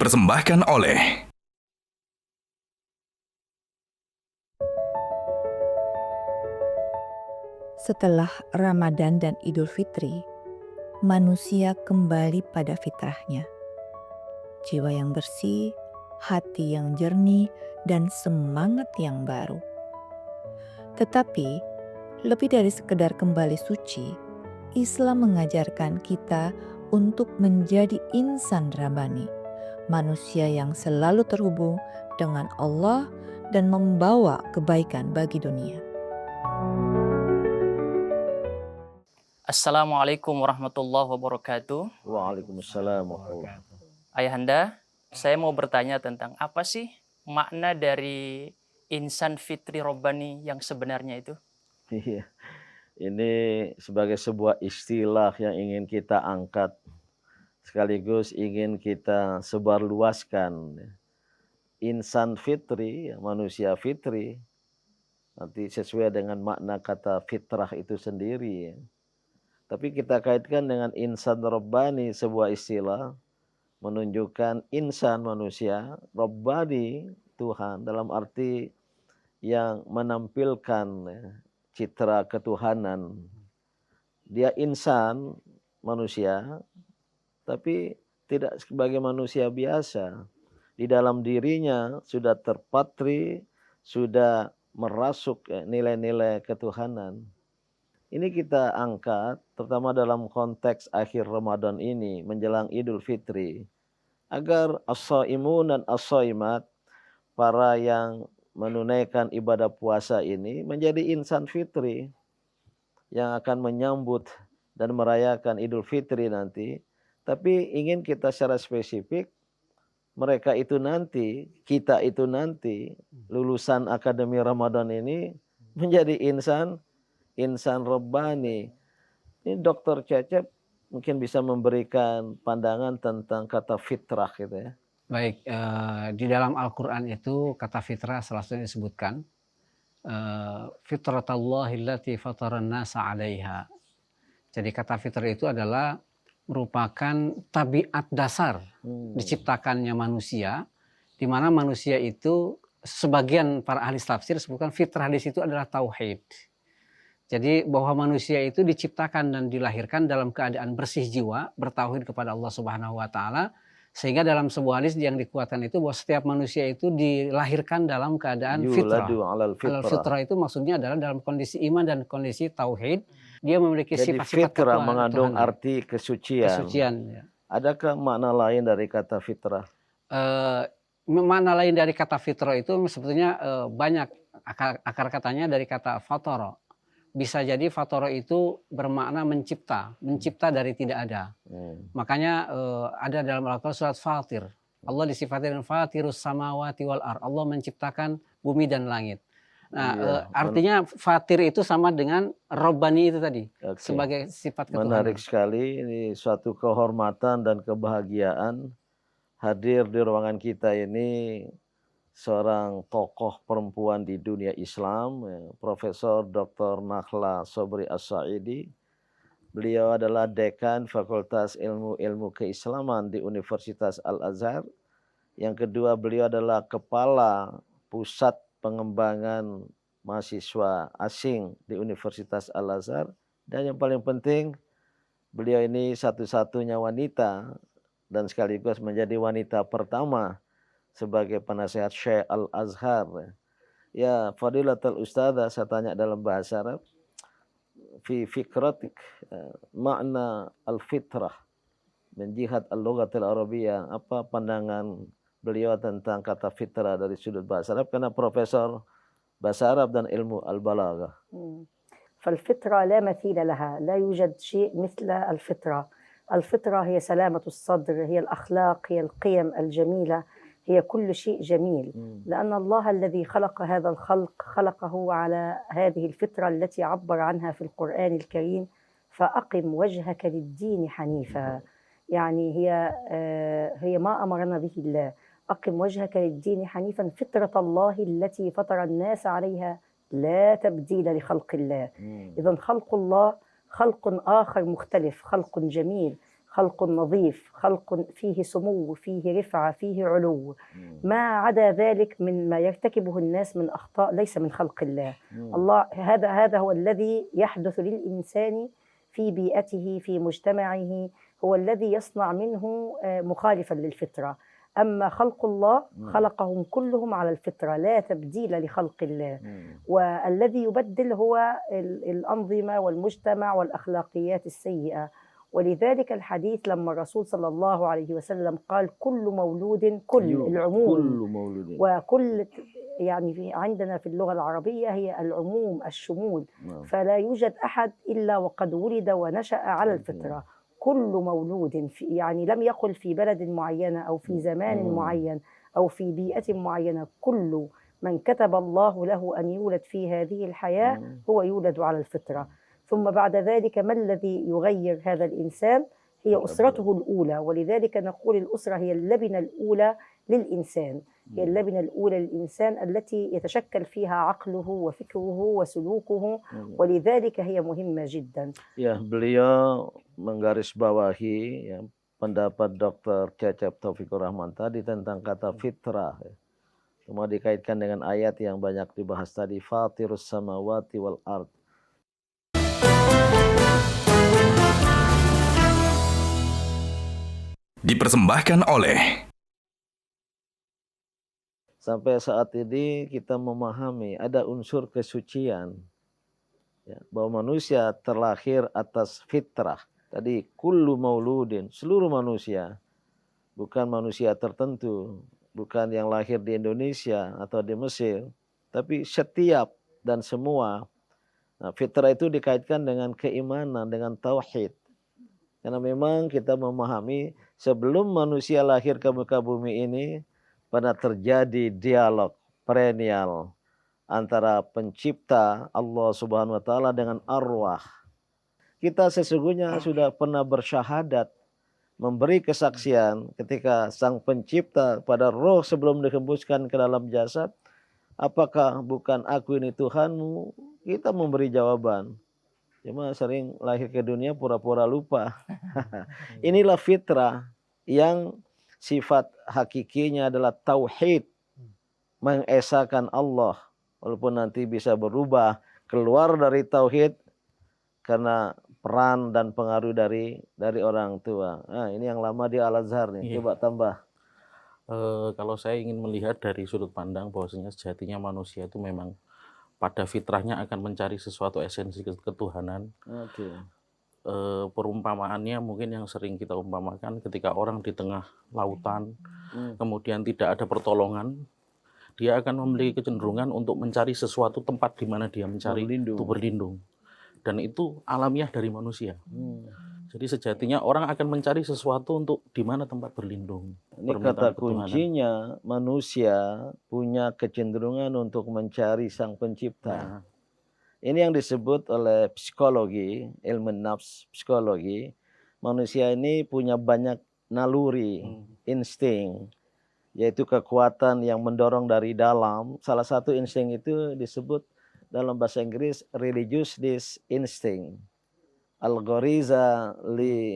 dipersembahkan oleh Setelah Ramadan dan Idul Fitri, manusia kembali pada fitrahnya. Jiwa yang bersih, hati yang jernih, dan semangat yang baru. Tetapi, lebih dari sekedar kembali suci, Islam mengajarkan kita untuk menjadi insan rabbani, manusia yang selalu terhubung dengan Allah dan membawa kebaikan bagi dunia. Assalamualaikum warahmatullahi wabarakatuh. Waalaikumsalam warahmatullahi wabarakatuh. Ayahanda, saya mau bertanya tentang apa sih makna dari insan fitri robbani yang sebenarnya itu? Iya, ini sebagai sebuah istilah yang ingin kita angkat, sekaligus ingin kita sebarluaskan. Insan fitri, manusia fitri, nanti sesuai dengan makna kata fitrah itu sendiri. Tapi kita kaitkan dengan insan rabbani, sebuah istilah menunjukkan insan manusia, rabbani Tuhan dalam arti yang menampilkan citra ketuhanan. Dia insan manusia, tapi tidak sebagai manusia biasa. Di dalam dirinya sudah terpatri, sudah merasuk nilai-nilai ketuhanan. Ini kita angkat, terutama dalam konteks akhir Ramadan ini, menjelang Idul Fitri, agar as-shaimun dan as-shaimat, para yang menunaikan ibadah puasa ini, menjadi insan fitri, yang akan menyambut dan merayakan Idul Fitri nanti. Tapi ingin kita secara spesifik, mereka itu nanti, kita itu nanti, lulusan Akademi Ramadan ini, menjadi insan rabbani. Ini Dr. Cecep mungkin bisa memberikan pandangan tentang kata fitrah gitu ya. Baik, di dalam Al-Quran itu kata fitrah salah satunya disebutkan fitratallahi allati fataran nasa 'alaiha. Jadi kata fitrah itu adalah merupakan tabiat dasar diciptakannya manusia, di mana manusia itu sebagian para ahli tafsir sebutkan fitrah di situ adalah tauhid. Jadi bahwa manusia itu diciptakan dan dilahirkan dalam keadaan bersih jiwa, bertauhid kepada Allah Subhanahu wa taala, sehingga dalam sebuah hadis yang dikuatkan itu bahwa setiap manusia itu dilahirkan dalam keadaan fitrah. Alal fitrah itu maksudnya adalah dalam kondisi iman dan kondisi tauhid, dia memiliki sifat-sifat fitrah mengandung arti kesucian. Ya. Adakah makna lain dari kata fitrah? Makna lain dari kata fitrah itu sebetulnya banyak, akar katanya dari kata fatara. Bisa jadi fatara itu bermakna mencipta dari tidak ada. Makanya ada dalam Al-Quran surat Fatir. Allah disifati dengan Fatirus samawati wal ar. Allah menciptakan bumi dan langit. Nah, artinya Fatir itu sama dengan Rabbani itu tadi. Sebagai sifat ketuhanan. Menarik sekali, ini suatu kehormatan dan kebahagiaan hadir di ruangan kita ini seorang tokoh perempuan di dunia Islam, Profesor Dr. Nakhla Sobri As-Sa'idi. Beliau adalah dekan Fakultas Ilmu Keislaman di Universitas Al-Azhar. Yang kedua, beliau adalah kepala Pusat Pengembangan Mahasiswa Asing di Universitas Al-Azhar. Dan yang paling penting, beliau ini satu-satunya wanita dan sekaligus menjadi wanita pertama sebagai penasehat Syekh Al-Azhar. Ya, Fadilatul Ustadzah, saya tanya dalam bahasa Arab, fi fikratik, makna al-fitrah min jihad al-lughatil arabiyyah, apa pandangan beliau tentang kata fitrah dari sudut bahasa Arab, karena profesor bahasa Arab dan ilmu al-balaghah. فالفطرة لا مثيل لها، لا يوجد شيء مثل الفطرة. الفطرة هي سلامة الصدر، هي الأخلاق، هي القيم الجميلة، هي كل شيء جميل. لأن الله الذي خلق هذا الخلق خلقه على هذه الفطرة التي عبر عنها في القرآن الكريم، فأقم وجهك للدين حنيفا. يعني هي ما أمرنا به الله، أقم وجهك للدين حنيفا فطرة الله التي فطر الناس عليها لا تبديل لخلق الله. إذن خلق الله خلق آخر مختلف، خلق جميل، خلق نظيف، خلق فيه سمو، فيه رفعة، فيه علو. ما عدا ذلك مما يرتكبه الناس من أخطاء ليس من خلق الله. الله هذا هو الذي يحدث للإنسان في بيئته، في مجتمعه، هو الذي يصنع منه مخالفا للفطرة. أما خلق الله خلقهم كلهم على الفطرة، لا تبديل لخلق الله. والذي يبدل هو الأنظمة والمجتمع والأخلاقيات السيئة. ولذلك الحديث لما الرسول صلى الله عليه وسلم قال كل مولود، كل العموم، كل مولود، وكل يعني عندنا في اللغة العربية هي العموم الشمول. فلا يوجد أحد إلا وقد ولد ونشأ على الفطرة. كل مولود يعني لم يقل في بلد معينة أو في زمان معين أو في بيئة معينة، كل من كتب الله له أن يولد في هذه الحياة هو يولد على الفطرة. ثم بعد ذلك ما الذي يغير هذا الإنسان؟ هي أسرته الأولى. ولذلك نقول الأسرة هي اللبنة الأولى للإنسان، هي اللبنة الأولى للإنسان التي يتشكل فيها عقله وفكره وسلوكه. ولذلك هي مهمة جدا. Ya, beliau menggarisbawahi ya, pendapat Dr. Cecep Taufikur Rahman tadi tentang kata fitrah. Ya. Semua dikaitkan dengan ayat yang banyak dibahas tadi, Fatirus samawati wal ard. Dipersembahkan oleh Sampai saat ini kita memahami ada unsur kesucian ya, bahwa manusia terlahir atas fitrah. Tadi kullu mauludin, seluruh manusia, bukan manusia tertentu, bukan yang lahir di Indonesia atau di Mesir, tapi setiap dan semua. Nah, fitrah itu dikaitkan dengan keimanan, dengan tauhid. Karena memang kita memahami sebelum manusia lahir ke muka bumi ini pernah terjadi dialog perennial antara pencipta Allah Subhanahu wa taala dengan arwah. Kita sesungguhnya sudah pernah bersyahadat, memberi kesaksian ketika sang pencipta pada roh sebelum dihembuskan ke dalam jasad, apakah bukan aku ini Tuhanmu? Kita memberi jawaban. Cuma sering lahir ke dunia pura-pura lupa. Inilah fitrah yang sifat hakikinya adalah tauhid, mengesahkan Allah. Walaupun nanti bisa berubah, keluar dari tauhid karena peran dan pengaruh dari orang tua. Nah, ini yang lama di Al-Azhar nih. Coba tambah. Kalau saya ingin melihat dari sudut pandang bahwasanya sejatinya manusia itu memang pada fitrahnya akan mencari sesuatu esensi ketuhanan. Perumpamaannya mungkin yang sering kita umpamakan ketika orang di tengah lautan, kemudian tidak ada pertolongan, dia akan memiliki kecenderungan untuk mencari sesuatu tempat di mana dia mencari untuk berlindung. Dan itu alamiah dari manusia. Jadi sejatinya orang akan mencari sesuatu untuk di mana tempat berlindung. Ini kata kuncinya, manusia punya kecenderungan untuk mencari sang pencipta. Ini yang disebut oleh psikologi, ilmu nafs, psikologi. Manusia ini punya banyak naluri, insting, yaitu kekuatan yang mendorong dari dalam. Salah satu insting itu disebut dalam bahasa Inggris religious instinct. Al-ghariza li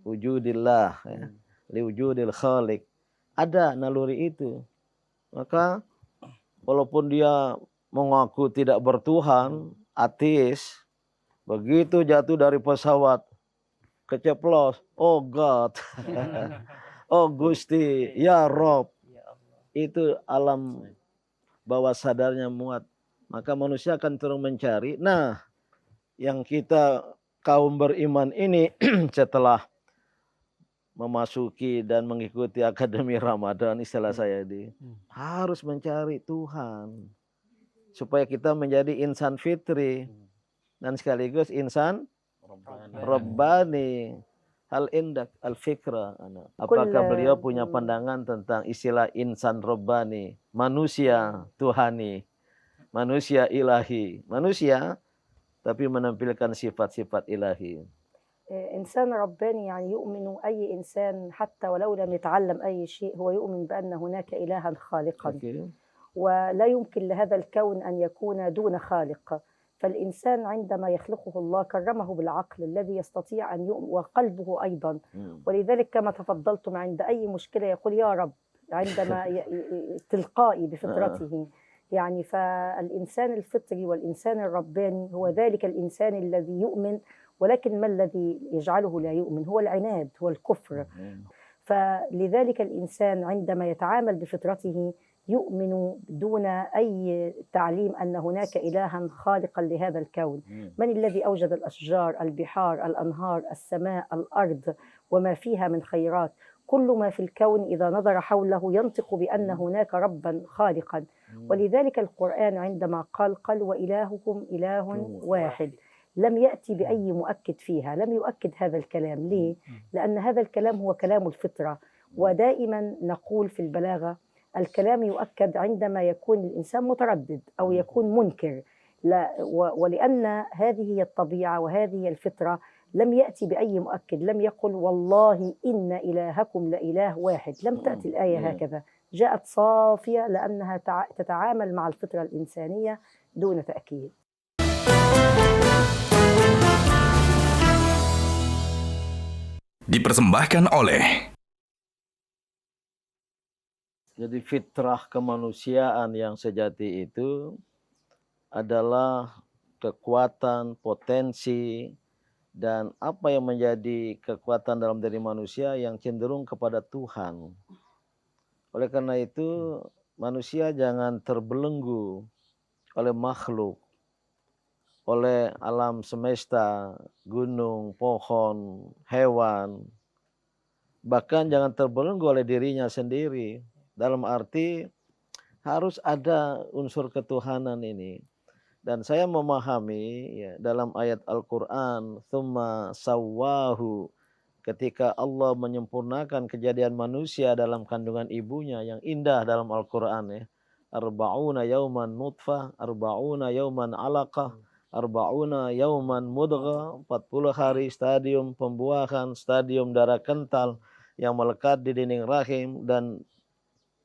wujudillah, ya, li wujudil khaliq. Ada naluri itu. Maka walaupun dia mengaku tidak bertuhan, ateis, begitu jatuh dari pesawat, keceplos, oh God, oh Gusti, ya Rob, itu alam bawah sadarnya muat. Maka manusia akan terus mencari. Nah, yang kita kaum beriman ini setelah memasuki dan mengikuti Akademi Ramadan, istilah saya ini, harus mencari Tuhan. Supaya kita menjadi insan fitri dan sekaligus insan Rabbani. Hal indak al-fikra. Apakah beliau punya pandangan tentang istilah insan Rabbani? Manusia Tuhani, manusia ilahi. Manusia tapi menampilkan sifat-sifat ilahi. إنسان رباني يعني يؤمن أي إنسان حتى ولو لم يتعلم أي شيء، هو يؤمن بأن هناك إلها خالقا. ولا يمكن لهذا الكون أن يكون دون خالق. فالإنسان عندما يخلقه الله كرمه بالعقل الذي يستطيع أن يؤمن وقلبه أيضا. ولذلك كما تفضلتم عند أي مشكلة يقول يا رب عندما تلقائي بفطرته. يعني فالإنسان الفطري والإنسان الرباني هو ذلك الإنسان الذي يؤمن، ولكن ما الذي يجعله لا يؤمن؟ هو العناد، هو الكفر. فلذلك الإنسان عندما يتعامل بفطرته يؤمن دون أي تعليم أن هناك إلها خالقا لهذا الكون. من الذي أوجد الأشجار، البحار، الأنهار، السماء، الأرض وما فيها من خيرات؟ كل ما في الكون إذا نظر حوله ينطق بأن هناك ربا خالقا. ولذلك القرآن عندما قال وإلهكم إله واحد، لم يأتي بأي مؤكد فيها، لم يؤكد هذا الكلام. ليه؟ لأن هذا الكلام هو كلام الفطرة. ودائما نقول في البلاغة الكلام يؤكد عندما يكون الإنسان متردد أو يكون منكر. ولأن هذه هي الطبيعة وهذه هي الفطرة، لم يأتي بأي مؤكد، لم يقل والله إن إلهكم لإله واحد، لم تأتي الآية هكذا، جاءت صافية لأنها تتعامل مع الفطرة الإنسانية دون تأكيد. Dipersembahkan oleh Jadi fitrah kemanusiaan yang sejati itu adalah kekuatan, potensi, dan apa yang menjadi kekuatan dalam diri manusia yang cenderung kepada Tuhan. Oleh karena itu, manusia jangan terbelenggu oleh makhluk, oleh alam semesta, gunung, pohon, hewan. Bahkan jangan terbelenggu oleh dirinya sendiri. Dalam arti harus ada unsur ketuhanan ini. Dan saya memahami ya, dalam ayat Al-Quran, "Tsumma sawwahu", ketika Allah menyempurnakan kejadian manusia dalam kandungan ibunya yang indah dalam Al-Quran ya. Arba'una yauman nutfah, arba'una yauman alaqah, arba'una yauman mudghah, 40 hari stadium pembuahan, stadium darah kental yang melekat di dinding rahim, dan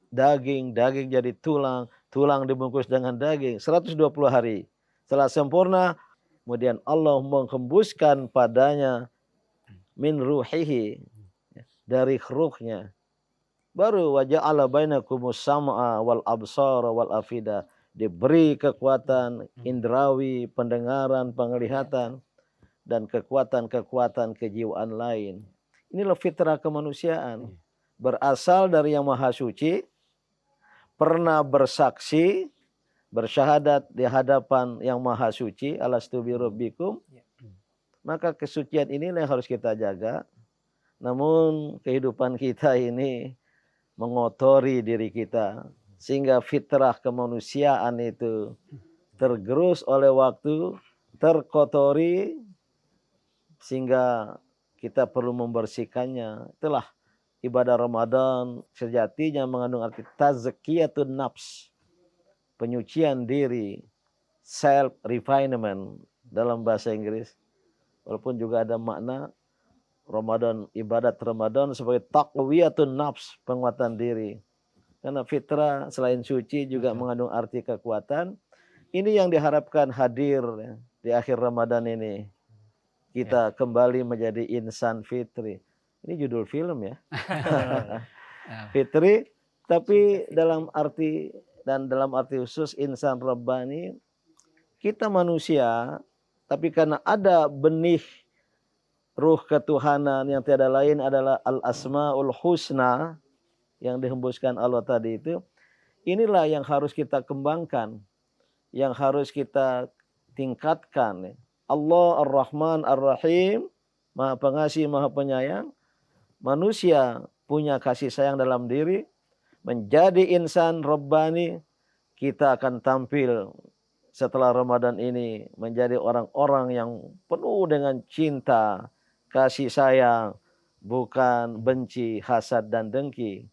daging jadi tulang, tulang dibungkus dengan daging, 120 hari. Setelah sempurna, kemudian Allah menghembuskan padanya min ruhihi, dari ruhnya. Baru waja'ala bainakumus sam'a wal absara wal afida, diberi kekuatan indrawi, pendengaran, penglihatan, dan kekuatan-kekuatan kejiwaan lain. Inilah fitrah kemanusiaan. Berasal dari yang maha suci, pernah bersaksi, bersyahadat di hadapan yang maha suci, alastu bi rabbikum. Maka kesucian inilah yang harus kita jaga. Namun kehidupan kita ini mengotori diri kita, sehingga fitrah kemanusiaan itu tergerus oleh waktu, terkotori, sehingga kita perlu membersihkannya. Itulah ibadah Ramadan sejatinya mengandung arti tazkiyatun nafs, penyucian diri, self refinement dalam bahasa Inggris. Walaupun juga ada makna Ramadan, ibadat Ramadan sebagai taqwiyatun nafs, penguatan diri. Karena fitrah selain suci juga mengandung arti kekuatan. Ini yang diharapkan hadir ya, di akhir Ramadan ini. Kita kembali menjadi insan fitri. Ini judul film ya. Fitri, tapi dalam arti khusus insan rabbani, kita manusia, tapi karena ada benih ruh ketuhanan yang tiada lain adalah al-asmaul husna yang dihembuskan Allah tadi itu. Inilah yang harus kita kembangkan, yang harus kita tingkatkan. Allah Ar-Rahman Ar-Rahim, Maha Pengasih, Maha Penyayang. Manusia punya kasih sayang dalam diri, menjadi insan Rabbani, kita akan tampil setelah Ramadan ini menjadi orang-orang yang penuh dengan cinta, kasih sayang, bukan benci, hasad, dan dengki.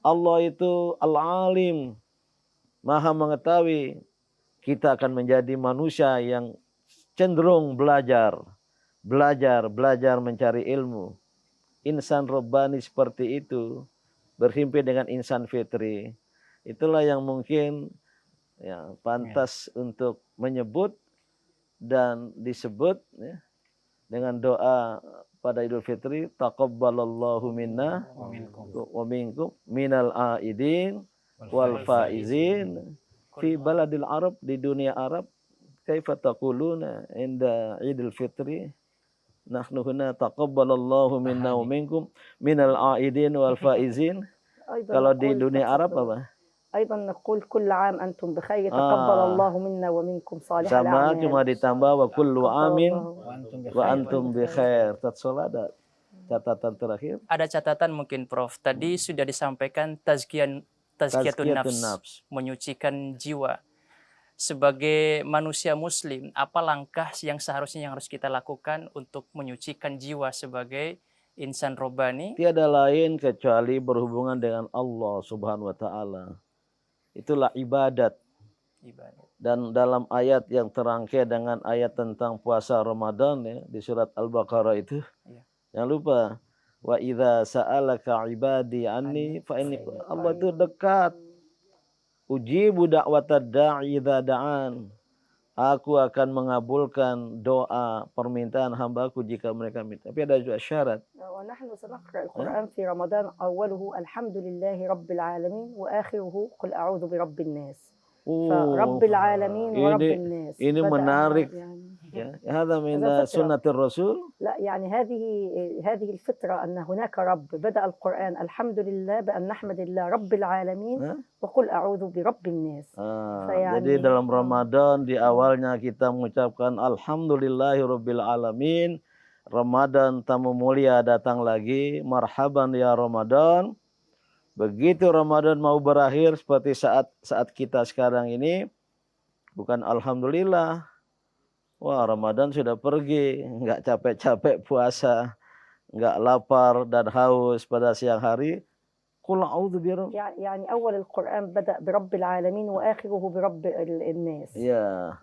Allah itu Al-Alim, Maha mengetahui. Kita akan menjadi manusia yang cenderung belajar mencari ilmu. Insan Rabbani seperti itu, berhimpit dengan insan fitri. Itulah yang mungkin ya, pantas untuk menyebut dan disebut ya, dengan doa pada Idul Fitri, taqabbalallahu minna wa minkum minal aidin wal faizin fi baladil Arab, di dunia Arab. Kaifa taquluna inda Idul Fitri, nahnu huna taqabbalallahu minna wa minkum minal aidin wal faizin. Kalau di dunia Arab apa? أيضا نقول كل عام أنتم بخير تقبل الله منا ومنكم صالح Sama, الأعمال. cuma ditambah wa kullu amin تقبل wa antum bi khair. Tatsola ada catatan terakhir. Ada catatan mungkin Prof. Tadi sudah disampaikan tazkiyatun Tazkiyatun nafs, nafs. menyucikan jiwa. Sebagai manusia muslim, apa langkah yang seharusnya yang harus kita lakukan untuk menyucikan jiwa sebagai insan robbani? Tiada lain kecuali berhubungan dengan Allah Subhanahu wa taala. Itulah ibadat. Dan dalam ayat yang terangkai dengan ayat tentang puasa Ramadan ya, di surat Al-Baqarah itu, jangan lupa, wa idza sa'alaka ibadi anni fa inni, Allah itu dekat. Ujibu da'watad da'i idza da'an. Aku akan mengabulkan doa permintaan hambaku jika mereka minta. Tapi ada juga syarat. ونحن سنقرأ القرآن في رمضان أوله الحمد لله رب العالمين وآخره قل أعوذ برب الناس. فرب العالمين ورب الناس. Ini menarik. Ya, هذا من سنة الرسول. لا يعني هذه الفطرة أن هناك رب. بدأ القرآن الحمد لله بأن نحمد الله رب العالمين وقل أعوذ برب الناس. Jadi dalam Ramadan di awalnya kita mengucapkan Alhamdulillahirabbil alamin. Ramadan tamu mulia datang lagi. Marhaban ya Ramadan. Begitu Ramadan mau berakhir seperti saat kita sekarang ini, bukan alhamdulillah. Wah, Ramadan sudah pergi, nggak capek-capek puasa, nggak lapar dan haus pada siang hari. Qul a'udzu birabbil. يعني أول القرآن بدأ برب العالمين وآخره برب الناس.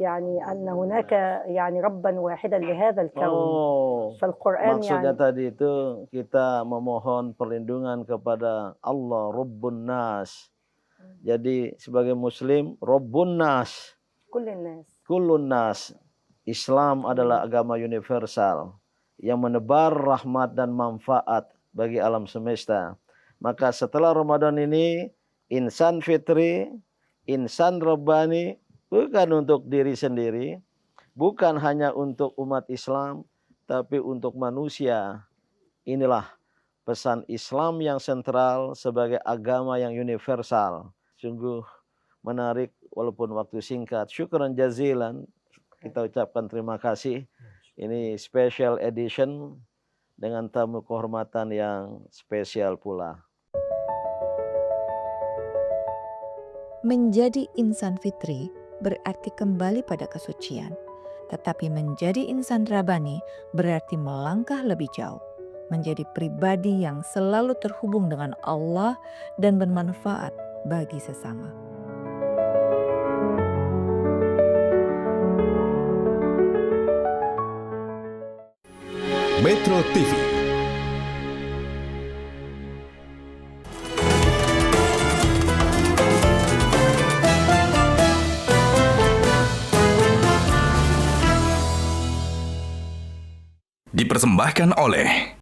يعني أن هناك يعني ربا واحدا لهذا الكون. فالقرآن maksudnya يعني tadi itu kita memohon perlindungan kepada Allah Rabbun Nas. Jadi sebagai muslim Rabbun Nas. كل الناس. Kullun Nas. Islam adalah agama universal yang menebar rahmat dan manfaat bagi alam semesta. Maka setelah Ramadan ini, insan fitri, insan rabbani, bukan untuk diri sendiri, bukan hanya untuk umat Islam, tapi untuk manusia. Inilah pesan Islam yang sentral sebagai agama yang universal. Sungguh menarik walaupun waktu singkat. Syukran jazilan, kita ucapkan terima kasih. Ini special edition dengan tamu kehormatan yang spesial pula. Menjadi insan fitri berarti kembali pada kesucian. Tetapi menjadi insan rabani berarti melangkah lebih jauh. Menjadi pribadi yang selalu terhubung dengan Allah dan bermanfaat bagi sesama. Metro TV. Dipersembahkan oleh